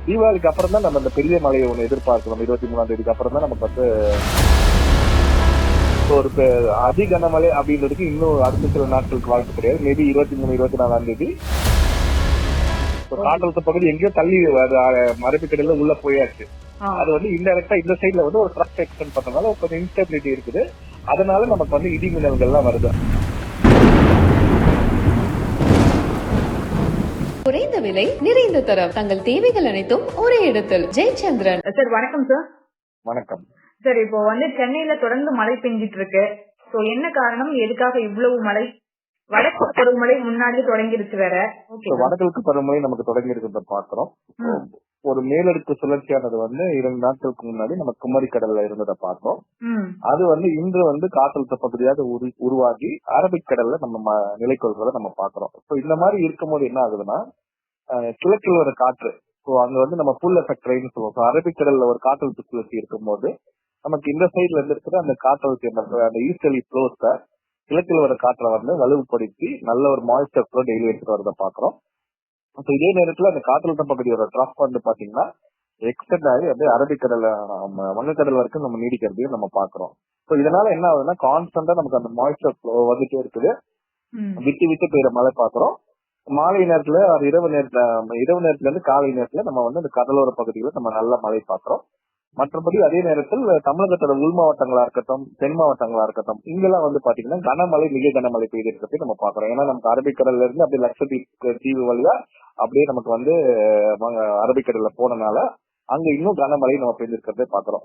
தீபாவளிக்கு அப்புறம் தான் நம்ம அந்த பெரிய மழையை ஒண்ணு எதிர்பார்க்கிறோம். 23ஆம் தேதிக்கு அப்புறம் தான் நமக்கு வந்து ஒரு அதி கனமழை அப்படின்றதுக்கு இன்னும் அடுத்த சில நாட்களுக்கு வாய்ப்பு கிடையாது. மேபி 23, 24ஆம் தேதி காற்றழுத்த பகுதி எங்கேயோ தள்ளி மரபிக்கடையில உள்ள போயாச்சு. அது வந்து இன்டைரக்டா இந்த சைட்ல வந்து ஒரு ட்ரக் எக்ஸ்டென்ட் பண்றதுனால கொஞ்சம் இன்ஸ்டபிலிட்டி இருக்குது. அதனால நமக்கு வந்து இடி மின்னல்கள்லாம் வருது. குறைந்த விலை நிறைந்த தரம் தங்கள் தேவைகள் அனைத்தும் ஒரே இடத்தில். ஜெயச்சந்திரன் சார் வணக்கம் சார். வணக்கம் சார், இப்போ வந்து சென்னையில தொடர்ந்து மழை பெஞ்சிட்டு இருக்கு. சோ என்ன காரணம், எதுக்காக இவ்வளவு மழை? வடக்கு பருவமழை முன்னாடி தொடங்கிருச்சு வேற. வடகிழக்கு பருவமழை நமக்கு தொடங்கி இருக்கிறத பாக்குறோம். ஒரு மேலடுக்கு சுழற்சியானது வந்து 2 நாட்களுக்கு முன்னாடி நம்ம குமரி கடல்ல இருந்ததை பார்த்தோம். அது வந்து இன்று வந்து காற்றழுத்த பகுதியாக உருவாகி அரபிக்கடல்ல நம்ம நிலை கொள்றதை நம்ம பாக்குறோம். இந்த மாதிரி இருக்கும்போது என்ன ஆகுதுன்னா, கிழக்கில் ஒரு காற்று, அங்க வந்து நம்ம புல் எஃபெக்ட் ரெயின் சொல்லுவோம். அரபிக்கடல்ல ஒரு காற்றழுத்த சுழற்சி இருக்கும்போது நமக்கு இந்த சைட்ல இருந்து இருக்கிற அந்த காற்றழுத்த அந்த ஈஸ்டர்லி ஃப்ளோஸ கிழக்கில் வர காற்றை வந்து வலுப்படுத்தி நல்ல ஒரு மாய்ஸ்டர் ஃப்ளோ டெய்லி எடுத்துட்டு வரதை பாக்குறோம். இதே நேரத்துல அந்த காற்றழுத்த பகுதியோட ட்ரஃப் வந்து பாத்தீங்கன்னா எக்ஸ்டெண்ட் ஆகி அப்படியே அரபிக்கடல வங்கக்கடல் வரைக்கும் நம்ம நீடிக்கிறதையும் நம்ம பாக்குறோம். இதனால என்ன ஆகுதுன்னா, கான்ஸ்டன்டா நமக்கு அந்த மாய்ஸ்டர் ஃப்ளோ வந்துட்டே இருக்குது. விட்டு விட்டு பெய்யற மழை பாக்குறோம். மாலை நேரத்துல இரவு நேரத்துல இருந்து காலை நேரத்துல நம்ம வந்து அந்த கடலோர பகுதியில நம்ம நல்ல மழை பாக்குறோம். மற்றபடி அதே நேரத்தில் தமிழகத்தோட உள் மாவட்டங்களா இருக்கட்டும், தென் மாவட்டங்களா இருக்கட்டும், இங்கெல்லாம் வந்து பாத்தீங்கன்னா கனமழை, மிக கனமழை பெய்து இருக்கிறதை நம்ம பாக்குறோம். ஏன்னா நமக்கு அரபிக்கடல்ல இருந்து அப்படியே லட்சத்தீவு தீவு வழியா அப்படியே நமக்கு வந்து அரபிக்கடல்ல போனனால அங்க இன்னும் கனமழை நம்ம பெய்திருக்கிறதே பாக்குறோம்.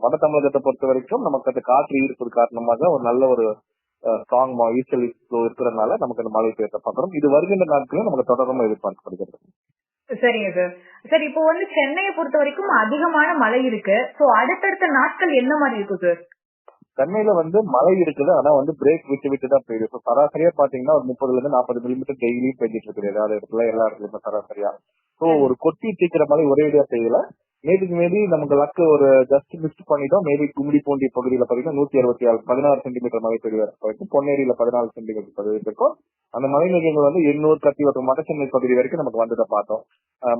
வட தமிழகத்தை பொறுத்த வரைக்கும் நமக்கு அந்த காற்று ஈர்ப்பு காரணமாக ஒரு நல்ல ஒரு ஸ்ட்ராங் ஈஸ்டர்லி ஃப்ளோ இருக்கிறதுனால நமக்கு அந்த மழை பெய்யறத பாக்குறோம். இது வருகின்ற நாட்களும் நமக்கு தொடர்ந்து எதிர்பார்க்கப்படுகிறது. சரிங்க சார். சார், இப்போ வந்து சென்னையை பொறுத்த வரைக்கும் அதிகமான மழை இருக்கு. சோ அடுத்தடுத்த நாட்கள் என்ன மாதிரி இருக்கும் சார்? சென்னையில வந்து மழை இருக்குது, ஆனா வந்து பிரேக் விட்டு விட்டு தான் பெய்யுது. சராசரியா பாத்தீங்கன்னா ஒரு 30 to 40 மில்லிமீட்டர் டெய்லி பெய்ஞ்சிட்டு இருக்குது ஏதாவது இடத்துல, எல்லா இடத்துலயுமே சராசரியா. ஒரு கொட்டி தீக்கிற மழை ஒரே விட பெய்யல. மேபி நமக்கு லக்கு ஒரு ஜஸ்ட் மிஸ் பண்ணிட்டோம். மேபி கும்மிடி பூண்டி பகுதியில பாத்தீங்கன்னா 166 16 மழை பெய்து வரைக்கும், பொன்னேரியில 14 சென்டிமீட்டர் இருக்கும். அந்த மழை நிலையங்கள் வந்து 800 கத்திவட்டம் வடசென்னை பகுதி வரைக்கும் நமக்கு வந்ததை பார்த்தோம்.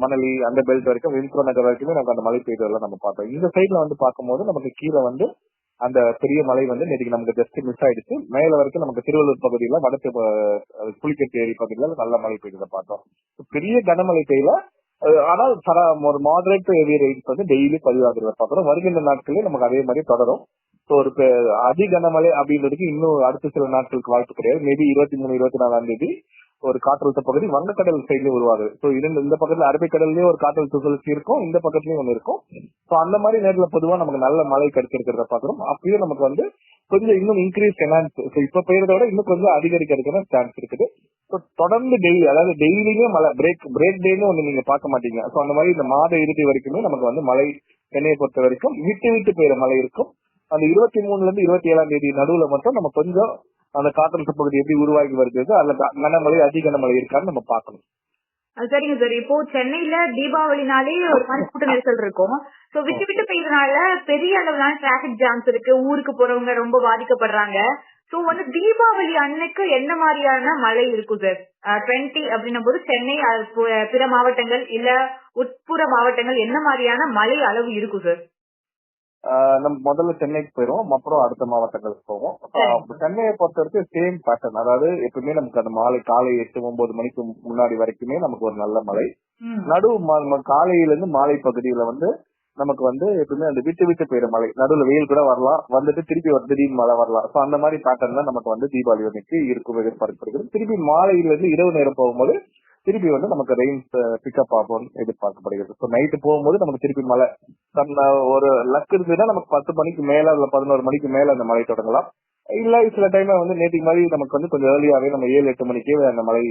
மணலி அந்த பெல்ட் வரைக்கும், விழுப்புரம் நகர் வரைக்குமே நமக்கு அந்த மழை பெய்ததெல்லாம் நம்ம பார்த்தோம். இந்த சைட்ல வந்து பார்க்கும்போது நமக்கு கீழே வந்து அந்த பெரிய மழை வந்து நேற்றுக்கு நமக்கு ஜஸ்ட் மிஸ் ஆயிடுச்சு. மேல வரைக்கும் நமக்கு திருவள்ளூர் பகுதியில, வடக்கு புலிக்கட்டு ஏரி பகுதியில நல்ல மழை பெய்ததை பார்த்தோம். பெரிய கனமழை பெய்யல, ஆனால் ஒரு மாடரேட் ஹெவி ரெயின்ஸ் வந்து டெய்லி பதிவாகிறத பாக்குறோம். வருகின்ற நாட்களே நமக்கு அதே மாதிரி தொடரும். ஒரு அதி கனமழை அப்படின்றதுக்கு இன்னும் அடுத்த சில நாட்களுக்கு வாய்ப்பு கிடையாது. மேபி 23, 24ஆம் தேதி ஒரு காற்றழுத்த பகுதி வங்கக்கடல் சைட்லயே உருவாகுது. இந்த பக்கத்துல அரபிக்கடல்லயே ஒரு காற்றழுத்த சுழற்சி இருக்கும், இந்த பக்கத்துலயும் ஒண்ணு இருக்கும். அந்த மாதிரி நேரத்துல பொதுவா நமக்கு நல்ல மழை கிடைச்சிருக்கிறத பாக்குறோம். அப்பயே நமக்கு வந்து கொஞ்சம் இன்னும் இன்க்ரீஸ் என்ஹான்ஸ், இப்ப பெய்யறத விட இன்னும் கொஞ்சம் அதிகரிக்கிறதுக்கான சான்ஸ் இருக்குது. தொடர்ந்து டெய்லி, அதாவது டெய்லியுமே மழை, பிரேக் டேன்னு ஒண்ணு நீங்க பார்க்க மாட்டீங்க. அந்த மாதிரி இந்த மாத இறுதி வரைக்குமே நமக்கு வந்து மழை சென்னையை பொறுத்த வரைக்கும் விட்டு விட்டு பெய்யற மழை இருக்கும். அந்த 23 to 27ஆம் தேதி நடுவுல மட்டும் நம்ம கொஞ்சம் அந்த காற்றழுத்த பகுதி எப்படி உருவாகி வருது, அதுல கனமழை அதி கனமழை இருக்கான்னு நம்ம பாக்கணும். சரிங்க சார். இப்போ சென்னையில தீபாவளினாலே ஒரு மாதிரி கூட்ட நெரிசல் இருக்கும். சோ விட்டு விட்டு பெய்யறதுனால பெரிய அளவிலான டிராபிக் ஜாம்ஸ் இருக்கு. ஊருக்கு போறவங்க ரொம்ப பாதிக்கப்படுறாங்க. சோ வந்து தீபாவளி அன்னைக்கு என்ன மாதிரியான மழை இருக்கும் சார்? 20 அப்படின்னும் போது சென்னை, பிற மாவட்டங்கள் இல்ல உட்புற மாவட்டங்கள் என்ன மாதிரியான மழை அளவு இருக்கும் சார்? நம்ம முதல்ல சென்னைக்கு போயிடுவோம், அப்புறம் அடுத்த மாவட்டங்களுக்கு போவோம். சென்னையை பொறுத்த வரைக்கும் சேம் பேட்டர்ன், அதாவது எப்பவுமே நமக்கு அந்த காலை 8, 9 மணிக்கு முன்னாடி வரைக்குமே நமக்கு ஒரு நல்ல மழை. காலையில இருந்து மாலை பகுதியில வந்து நமக்கு வந்து எப்பவுமே அந்த விட்டு விட்டு பெய்யற மழை, நடுவுல வெயில் கூட வரலாம், வந்துட்டு திருப்பி ஒரு திடீர்னு மழை வரலாம். அந்த மாதிரி பேட்டர்ன் தான் நமக்கு வந்து தீபாவளி அன்னைக்கு இருக்கும் எதிர்பார்க்கப்படுகிறது. திருப்பி மாலையில இருந்து இரவு நேரம் போகும்போது திருப்பி வந்து நமக்கு ரெயின்ஸ் பிக்கப் ஆகும் எதிர்பார்க்கப்படுகிறது. நைட்டு போகும்போது நமக்கு திருப்பி மழை, ஒரு லக் இருந்ததுன்னா நமக்கு 10 மணிக்கு மேல இல்ல 11 மணிக்கு மேல அந்த மழை தொடங்கலாம். இல்ல சில டைம்ல வந்து நேற்றுக்கு மாதிரி நமக்கு வந்து கொஞ்சம் ஏர்லியாவே நம்ம 7, 8 மணிக்கே அந்த மழை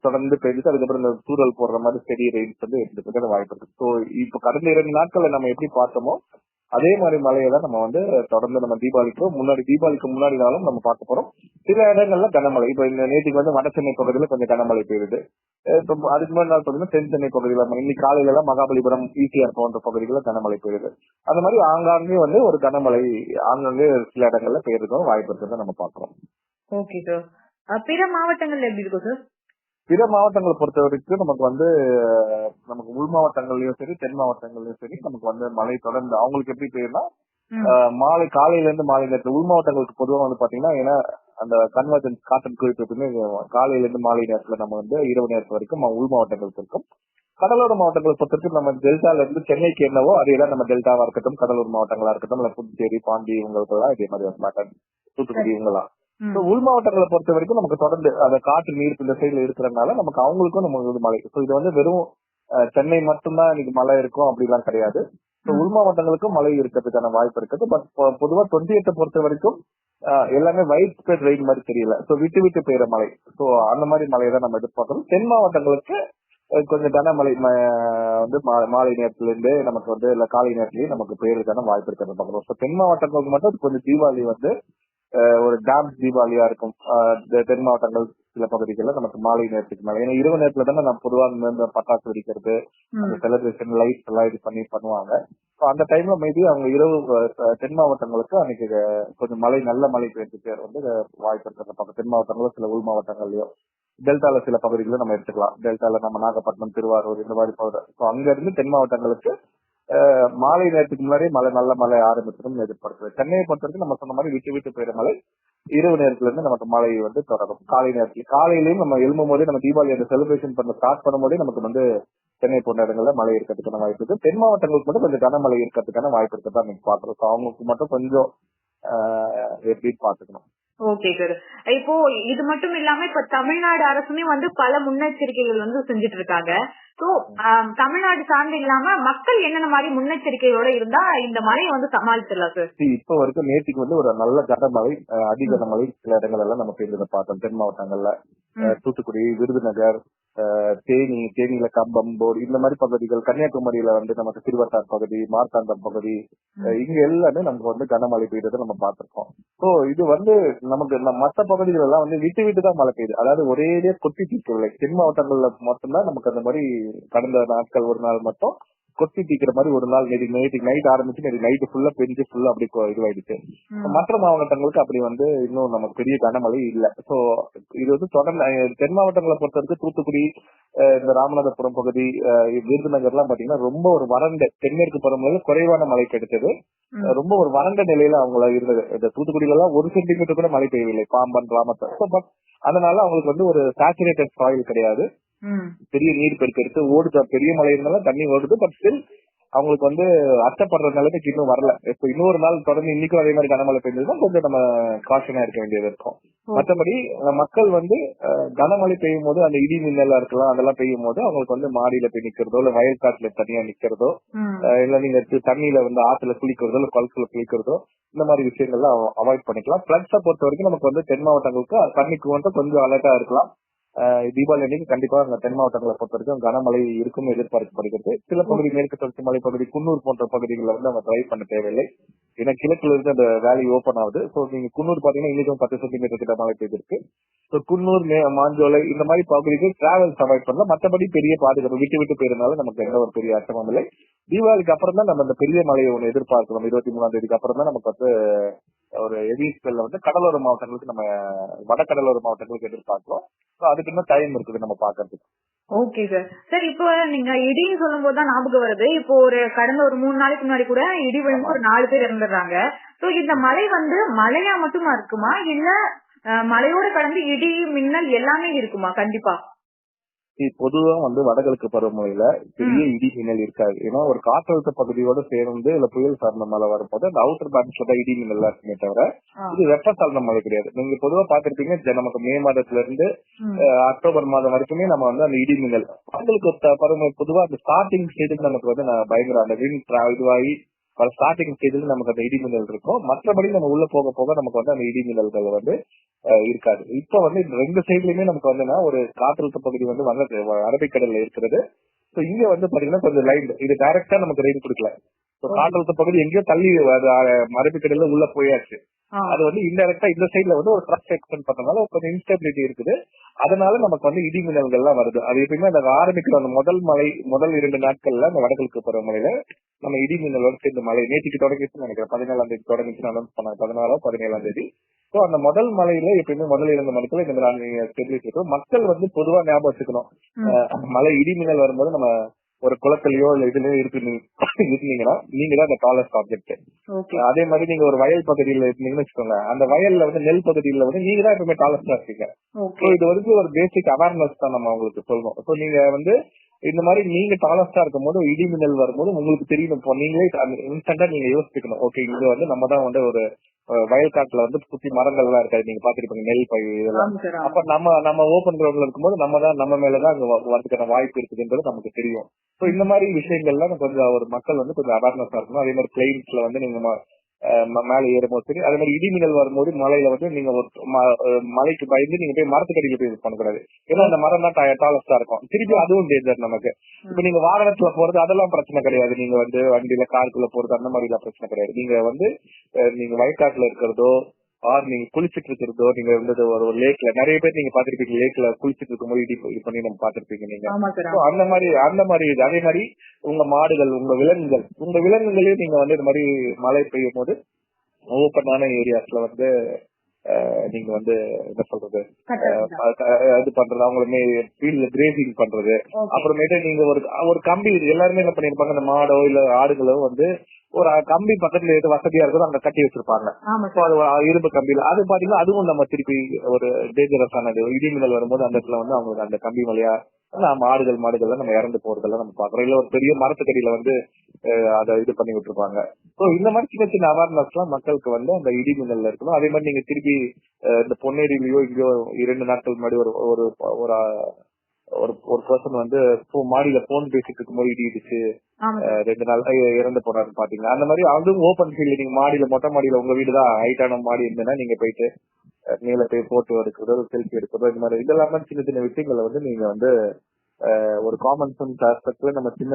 தொடர்ந்து பெய்துட்டு அதுக்கப்புறம் இந்த தூரல் போடுற மாதிரி ஸ்டெடி ரெயின்ஸ் வந்து எடுத்துக்கிற வாய்ப்பு இருக்கு. இப்ப கடந்த 2 நாட்கள்ல நம்ம எப்படி பார்த்தோமோ அதே மாதிரி மழையை தான் நம்ம வந்து தொடர்ந்து நம்ம தீபாவளிக்கு முன்னாடினாலும் நம்ம பார்க்க போறோம். சில இடங்கள்ல கனமழை, இப்ப இந்த நேற்றுக்கு வந்து வட சென்னை பகுதியில கொஞ்சம் கனமழை பெய்யுது. இப்ப அதுக்கு முன்னாடி நாள் பாத்தீங்கன்னா தென் சென்னை பகுதியில, இன்னைக்கு காலையில எல்லாம் மகாபலிபுரம், ஈசிஆர் போன்ற பகுதிகளில் கனமழை பெய்யுது. அந்த மாதிரி ஆங்காங்கே வந்து ஒரு கனமழை ஆங்காங்கே சில இடங்கள்ல பெய்யறதுக்கும் வாய்ப்பு இருக்கிறத நம்ம பாக்குறோம். Okay sir. பிற மாவட்டங்கள்ல எப்படி இருக்கும் சார்? பிற மாவட்டங்களை பொறுத்த வரைக்கும் நமக்கு வந்து நமக்கு உள் மாவட்டங்கள்லயும் சரி தென் மாவட்டங்கள்லயும் சரி நமக்கு வந்து மழை தொடர்ந்து அவங்களுக்கு எப்படி பெய்யும்னா மாலை காலையில இருந்து மாலை நேரத்துல உள் மாவட்டங்களுக்கு பொதுவா வந்து பாத்தீங்கன்னா ஏன்னா அந்த கன்வர்ஜென்ஸ் காட்டன் குறிப்பு எப்பவுமே காலையில இருந்து மாலை நேரத்துல நம்ம வந்து இரவு நேரத்து வரைக்கும் உள் மாவட்டங்களுக்கு இருக்கும். கடலோர மாவட்டங்களை பொறுத்தவரைக்கும் நம்ம டெல்டால இருந்து சென்னைக்கு என்னவோ அதையெல்லாம் நம்ம டெல்டாவா இருக்கட்டும் கடலூர் மாவட்டங்களா இருக்கட்டும் இல்ல புதுச்சேரி பாண்டி இவங்களுக்கெல்லாம் இதே மாதிரி வரமாட்டாங்க தூத்துக்குடி இவங்கெல்லாம். உள் மாவட்டங்களை பொறுத்த வரைக்கும் நமக்கு தொடர்ந்து அந்த காற்று நீர் இந்த சைடுல இருக்கிறதுனால நமக்கு அவங்களுக்கும் நமக்கு மழை. இது வந்து வெறும் சென்னை மட்டும்தான் இன்னைக்கு மழை இருக்கும் அப்படிலாம் கிடையாது. உள் மாவட்டங்களுக்கும் மழை இருக்கிறதுக்கான வாய்ப்பு இருக்குது. பட் பொதுவா 28 பொறுத்த வரைக்கும் எல்லாமே வைட் ஸ்ப்ரெட் ரெயின் மாதிரி தெரியல. விட்டு விட்டு பெய்யற மழை. அந்த மாதிரி மழையை தான் நம்ம எதிர்பார்க்கணும். தென் மாவட்டங்களுக்கு கொஞ்சம் கனமழை வந்து மாலை நேரத்துல இருந்து நமக்கு வந்து இல்ல காலை நேரத்திலேயே நமக்கு பெய்யறதுக்கான வாய்ப்பு இருக்கிறது பார்க்கணும். தென் மாவட்டங்களுக்கு மட்டும் கொஞ்சம் தீபாவளி வந்து ஒரு டேம் தீபாவளியா இருக்கும். தென் மாவட்டங்கள் சில பகுதிகளில் நமக்கு மாலை நேரத்துக்கு மேல ஏன்னா இரவு நேரத்துல தானே நம்ம பொதுவாக இந்த பட்டாசு வெடிக்கிறது அந்த செலிப்ரேஷன் லைட்ஸ் எல்லாம் இது பண்ணுவாங்க. அந்த டைம்ல மேபி அவங்க இரவு தென் மாவட்டங்களுக்கு அன்னைக்கு கொஞ்சம் மழை நல்ல மழை பெய்யறதுக்கு வந்து வாய்ப்பு இருக்கிறது. தென் மாவட்டங்களும் சில உள் மாவட்டங்கள்லயும் டெல்டால சில பகுதிகளும் நம்ம எடுத்துக்கலாம். டெல்டால நம்ம நாகப்பட்டினம் திருவாரூர் இந்த மாதிரி பகுதி அங்க இருந்து தென் மாவட்டங்களுக்கு மாலை நேரத்துக்கு முன்னாடி நல்ல மழை ஆரம்பிச்சிடும் எதிர்பார்க்கிறது. சென்னையை பொறுத்தவரைக்கும் நம்ம சொன்ன மாதிரி விட்டு விட்டு பெய்யுற மழை இரவு நேரத்துல இருந்து நமக்கு மழை வந்து தொடரும். காலை நேரத்துல காலையிலயும் நம்ம எழும்பும் போதே நம்ம தீபாவளி அந்த செலிப்ரேஷன் பண்ண ஸ்டார்ட் பண்ணும் போதே நமக்கு வந்து சென்னை போன்ற இடங்கள்ல மழை இருக்கிறதுக்கான வாய்ப்பு இருக்கு. தென் மாவட்டங்களுக்கு மட்டும் கொஞ்சம் கனமழை இருக்கிறதுக்கான வாய்ப்பு இருக்கதான் நீங்க பாக்குறோம். அவங்களுக்கு மட்டும் கொஞ்சம் எப்படின்னு பாத்துக்கணும். Okay sir. இப்போ இது மட்டும் இல்லாம இப்ப தமிழ்நாடு அரசுமே வந்து பல முன்னெச்சரிக்கைகள் வந்து செஞ்சுட்டு இருக்காங்க. சோ தமிழ்நாடு சார்ந்து இல்லாம மக்கள் என்னென்ன மாதிரி முன்னெச்சரிக்கைகளோட இருந்தா இந்த மழையை வந்து சமாளிச்சிடலாம் சார்? இப்ப வரைக்கும் நேற்றுக்கு வந்து ஒரு நல்ல கனமழை அதி கனமழை சில இடங்கள் எல்லாம் நம்ம பெய்ததை பார்த்தோம். தென் மாவட்டங்கள்ல தூத்துக்குடி விருதுநகர் தேனியில கம்பம் போர் இந்த மாதிரி பகுதிகள் கன்னியாகுமரியில வந்து நமக்கு திருவட்டார் பகுதி மார்த்தாண்டம் பகுதி இங்க எல்லாமே நமக்கு வந்து கனமழை பெய்ததை நம்ம பார்த்திருக்கோம். சோ இது வந்து நமக்கு மற்ற பகுதிகள் எல்லாம் வந்து விட்டு விட்டு தான் மழை பெய்யுது. அதாவது ஒரேடியா கொட்டி தீர்க்கவில்லை. தென் மாவட்டங்கள்ல மட்டும்தான் நமக்கு அந்த மாதிரி கடந்த நாட்கள் ஒரு நாள் மட்டும் கொத்தி தீக்கிற மாதிரி ஒரு நாள் நேற்று நைட் ஆரம்பிச்சு நேற்று நைட்டு ஃபுல்லா பெஞ்சு ஃபுல்லா அப்படி இதுவாயிடுச்சு. மற்ற மாவட்டங்களுக்கு அப்படி வந்து இன்னும் நமக்கு பெரிய கனமழை இல்ல. சோ இது வந்து தொடர்ந்து தென் மாவட்டங்களை பொறுத்த வரைக்கும் தூத்துக்குடி இந்த ராமநாதபுரம் பகுதி விருதுநகர் எல்லாம் பாத்தீங்கன்னா ரொம்ப ஒரு வறண்ட தென்மேற்கு பருவமழை குறைவான மழை கிடைத்தது. ரொம்ப ஒரு வறண்ட நிலையில அவங்கள இருந்தது. இந்த தூத்துக்குடியில எல்லாம் 1 சென்டிமீட்டர் கூட மழை பெய்யவில்லை பாம்பன் ராமத்தை. அதனால அவங்களுக்கு வந்து ஒரு சேச்சுரேட்டட் சாயில் கிடையாது. பெரிய நீர் பெருக்கு எடுத்து ஓடுது. பெரிய மழை இருந்தாலும் தண்ணி ஓடுது. பட் ஸ்டில் அவங்களுக்கு வந்து அச்சப்படுற நிலைமைக்கு இன்னும் வரல. இப்ப இன்னொரு நாள் தொடர்ந்து இன்னைக்கும் அதே மாதிரி கனமழை பெய்ஞ்சதுதான் கொஞ்சம் நம்ம காஷனா இருக்க வேண்டியது இருக்கும். மற்றபடி மக்கள் வந்து கனமழை பெய்யும் போது அந்த இடி மின்னலா இருக்கலாம் அதெல்லாம் பெய்யும் போது அவங்களுக்கு வந்து மாடியில போய் நிக்கிறதோ இல்ல வயல்காட்டுல தனியா நிக்கிறதோ இல்ல நீங்க தண்ணியில வந்து ஆத்துல குளிக்கிறதோ இல்ல குளத்துல குளிக்கிறதோ இந்த மாதிரி விஷயங்கள்லாம் அவாய்ட் பண்ணிக்கலாம். பிளட்ஸை பொறுத்த வரைக்கும் நமக்கு வந்து தென் மாவட்டங்களுக்கு தண்ணிக்கு மட்டும் கொஞ்சம் அலர்ட்டா இருக்கலாம். தீபாவளி அன்னைக்கு கண்டிப்பா அந்த தென் மாவட்டங்களை பொறுத்த வரைக்கும் கனமழை இருக்கும் எதிர்பார்க்கப்படுகிறது. சில பகுதி மேற்கு தொடர்ச்சி மலை பகுதி குன்னூர் போன்ற பகுதிகளில் வந்து நம்ம டிரைவ் பண்ண தேவையில்லை. ஏன்னா கிழக்குல இருந்து அந்த வேலி ஓபன் ஆகுது. சோ நீங்க குன்னூர் பாத்தீங்கன்னா இன்னைக்கும் 10 சென்டிமீட்டர் கிட்ட மழை பெய்திருக்கு. சோ குன்னூர் மாஞ்சோலை இந்த மாதிரி பகுதிக்கு டிராவல்ஸ் அவாய்ட் பண்ணலாம். மற்றபடி பெரிய பாதுகாப்பு விட்டு விட்டு போயிருந்தாலும் நமக்கு எந்த ஒரு பெரிய அச்சமும் இல்லை. தீபாவளிக்கு அப்புறம் தான் நம்ம இந்த பெரிய மழையை ஒண்ணு எதிர்பார்க்கணும். 23ஆம் தேதிக்கு அப்புறம் தான் நமக்கு வந்து ஒரு ஹெவி ஸ்பெல்ல வந்து கடலோர மாவட்டங்களுக்கு நம்ம வடகடலோர மாவட்டங்களுக்கு எதிர்பார்க்கிறோம். அதுக்கு இன்னும் டைம் இருக்குது நம்ம பாக்குறதுக்கு. Okay sir. சார் இப்போ நீங்க இடின்னு சொல்லும் போதுதான் ஞாபகம் வருது. இப்போ ஒரு கடந்த ஒரு 3 நாளைக்கு முன்னாடி கூட இடி விழுந்து ஒரு 4 பேர் இறந்துடுறாங்க. சோ இந்த மழை வந்து மழையா மட்டுமா இருக்குமா இல்ல மழையோட கலந்து இடி மின்னல் எல்லாமே இருக்குமா? கண்டிப்பா பொதுவா வந்து வடகிழக்கு பருவமழையில பெரிய இடி மின்னல் இருக்காது. ஏன்னா ஒரு காற்றழுத்த பகுதியோட சேர்ந்து இல்ல புயல் சார்ந்த மழை வரும்போது அந்த அவுட்டர் பேங்க்ஸ்ல தான் இடி மின்னல் இருக்குமே தவிர இது வெப்ப சார்ந்த மழை கிடையாது. நீங்க பொதுவா பாத்திருப்பீங்க நமக்கு மே மாதத்துல இருந்து அக்டோபர் மாதம் வரைக்குமே நம்ம வந்து அந்த இடி மின்னல் வடகிழக்கு பருவமழை பொதுவா அந்த ஸ்டார்டிங் ஸ்டேஜுக்கு நமக்கு வந்து பயங்கர அந்த விண்ட் இதுவாகி ஸ்டார்டிங் ஸ்டேஜ்ல நமக்கு அந்த இடி மின்னல் இருக்கும். மற்றபடி நம்ம உள்ள போக போக நமக்கு வந்து அந்த இடி மின்னல்கள் வந்து இருக்காது. இப்ப வந்து ரெண்டு சைட்லயுமே நமக்கு வந்து ஒரு காற்றழுத்த பகுதி வந்து அரபிக்கடல்ல இருக்கிறது. இங்க வந்து பாத்தீங்கன்னா கொஞ்சம் லைன் இது டைரக்டா நமக்கு ரெயின் கொடுக்கல. காற்றழுத்த பகுதி எங்கேயோ தள்ளி அரபிக்கடல்ல உள்ள போயாச்சு. அது வந்து இன்டைரக்டா இந்த சைட்ல வந்து ஒரு ட்ரஸ்ட் எக்ஸ்டெண்ட் பண்ணனால கொஞ்சம் இன்ஸ்டபிலிட்டி இருக்குது. அதனால நமக்கு வந்து இடி மின்னல்கள் எல்லாம் வருது. அது எப்பயுமே அந்த ஆரம்பிக்கிற அந்த முதல் 2 நாட்கள்ல அந்த வடகிழக்கு பருவமழையில நம்ம இடி மின்னலோட சேர்ந்த மழை நேற்றுக்கு தொடங்கிச்சுன்னு நினைக்கிறேன். 17ஆம் தேதி தொடங்கிச்சுன்னு அனௌன்ஸ் பண்ணாங்க. 16 17ஆம் தேதி சோ அந்த முதல் மலையில எப்பயுமே முதல் 2 மணிக்குள்ள இந்த மாதிரி ஸ்டெபிலிட்டி இருக்கும். மக்கள் வந்து பொதுவா ஞாபகம் வச்சுக்கணும், மழை இடி மின்னல் வரும்போது நம்ம ஒரு குளத்திலயோ இல்ல இதுலயோ இருந்தீங்கன்னா நீங்க தான் அந்த டாலஸ்ட் ஆப்ஜெக்ட். அதே மாதிரி நீங்க ஒரு வயல் பகுதியில இருந்தீங்கன்னு வச்சுக்கோங்க, அந்த வயல்ல வந்து நெல் பகுதியில வந்து நீங்க தான் எப்பவுமே டாலஸ்டா இருக்கீங்க. இது வந்து ஒரு பேசிக் அவேர்னஸ் தான் நம்ம உங்களுக்கு சொல்லணும். சோ நீங்க வந்து இந்த மாதிரி நீங்க டாலஸ்டா இருக்கும் போது இடி மின்னல் வரும்போது உங்களுக்கு தெரியும், நீங்களே இன்ஸ்டன்டா நீங்க யோசிக்கணும், ஓகே இங்க வந்து நம்ம தான் வந்து ஒரு வயல்காட்டுல வந்து சுத்தி மரங்கள் எல்லாம் இருக்காது, நீங்க பாத்துருப்பீங்க நெல் பயிர் இதெல்லாம். அப்ப நம்ம ஓபன் கிரவுண்ட்ல இருக்கும்போது நம்ம மேலதான் அங்க வரதுக்கான வாய்ப்பு இருக்குதுன்றது நமக்கு தெரியும். சோ இந்த மாதிரி விஷயங்கள்லாம் கொஞ்சம் ஒரு மக்கள் வந்து கொஞ்சம் அவேர்னஸா இருக்கணும். அதே மாதிரி பிளைன்ஸ்ல வந்து நீங்க மேல ஏறும்போது சரி, அதே மாதிரி இடிமின்னல் வரும்போது மலையில வந்து நீங்க ஒரு மலைக்கு பயந்து நீங்க போய் மரத்துக்கடியில போய் பண்ணக்கூடாது. ஏன்னா அந்த மரம் தான் டாலஸ்டா இருக்கும். திருப்பி அதுவும் டேஞ்சர் நமக்கு. இப்ப நீங்க வாகனத்துல போறது அதெல்லாம் பிரச்சனை கிடையாது, நீங்க வந்து வண்டியில காருக்குள்ள போறது அந்த மாதிரி எல்லாம் பிரச்சனை கிடையாது. நீங்க வந்து நீங்க வயக்காட்டுல இருக்கிறதோ நீங்க குளிச்சிட்டு இருக்கிறதோ, நீங்க வந்து ஒரு லேக்ல நிறைய பேர் நீங்க பாத்திருப்பீங்க, லேக்ல குளிச்சிட்டு இருக்கும்போது இது பண்ணி நம்ம பாத்திருப்பீங்க நீங்க. அந்த மாதிரி அதே மாதிரி உங்க மாடுகள் உங்க விலங்குகளையும் நீங்க வந்து இந்த மாதிரி மழை பெய்யும் போது ஓப்பனான ஏரியாஸ்ல வந்து நீங்க வந்து என்ன சொல்றது இது பண்றது, அவங்களுமே ஃபீல்ட்ல கிரேசிங் பண்றது. அப்புறமேட்டு நீங்க ஒரு கம்பி எல்லாருமே என்ன பண்ணிருப்பாங்க, அந்த மாடோ இல்ல ஆடுகளோ வந்து ஒரு கம்பி பக்கத்துல எது வசதியா இருக்கோ அங்க கட்டி வச்சிருப்பாங்க, இரும்பு கம்பியில. அது பாத்தீங்கன்னா அதுவும் நம்ம திருப்பி ஒரு டேஞ்சரஸ் ஆனது. இடிமின்னல் வரும்போது அந்த இடத்துல வந்து அவங்களுக்கு அந்த கம்பி வழியா மாடுகள் நம்ம இறந்து போறதெல்லாம் நம்ம பாக்குறோம். இல்ல ஒரு பெரிய மரத்துக்கடியில வந்து அதை இது பண்ணி விட்டுருப்பாங்க. சோ இந்த மாதிரி சின்ன சின்ன அவேர்னஸ் எல்லாம் மக்களுக்கு வந்து அந்த இடி மின்னல்ல இருக்கணும். அதே மாதிரி நீங்க திருப்பி இந்த பொன்னேரியிலயோ இங்கயோ 2 நாட்கள் முன்னாடி ஒரு பர்சன் வந்து மாடியில போன் பேசிட்டு இருக்கும்போது இடி இடிச்சு 2 நாள் இறந்து போனாருன்னு பாத்தீங்கன்னா, அந்த மாதிரி அதுவும் ஓபன் ஃபீல்டு. நீங்க மாடியில மொட்டை மாடியில உங்க வீடுதான் ஹைட்டான மாடி இருந்ததுன்னா நீங்க போயிட்டு நீல போய் போட்டோ எடுக்கிறதோ செல்ஃபி எடுக்கிறதோ இந்த மாதிரி இதெல்லாம் சின்ன சின்ன விஷயங்களை வந்து நீங்க வந்து ஒரு காமன் சென்ஸ் ஆஸ்பெக்ட்ல நம்ம சின்ன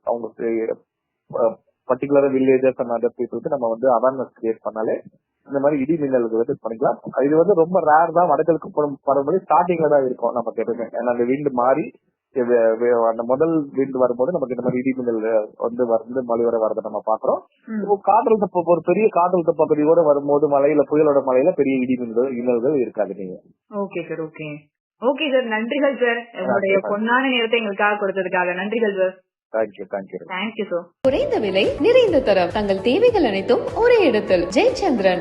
அவங்களுக்கு பர்டிகுலரா வில்லேஜஸ் அண்ட் அதர் பீப்புளுக்கு நம்ம வந்து அவேர்னஸ் கிரியேட் பண்ணாலே இந்த மாதிரி இடி மின்னலுக்கு வந்து பண்ணிக்கலாம். இது வந்து ரொம்ப ரேர் தான், வடகிழக்கு பருவமழை ஸ்டார்டிங்ல தான் இருக்கும் நமக்கு எப்பவுமே. ஏன்னா அந்த விண்டு மாறி அந்த முதல் விண்டு வரும்போது நமக்கு இந்த மாதிரி இடி மின்னல் வந்து மழை வர வரதை நம்ம பாக்குறோம். காற்றழுத்த ஒரு பெரிய காற்றழுத்த பகுதியோட வரும்போது மலையில புயலோட மலையில பெரிய இடி மின்னல்கள் இருக்காது. நீங்க ஓகே சார். ஓகே சார், நன்றிகள் சார், உங்களுடைய பொன்னான நேரத்தை எங்களுக்காக கொடுத்ததுக்காக நன்றிகள் சார். Thank you sir. குறைந்த விலை நிறைந்த தரம், தங்கள் தேவைகள் அனைத்தும் ஒரே இடத்தில். ஜெயச்சந்திரன்.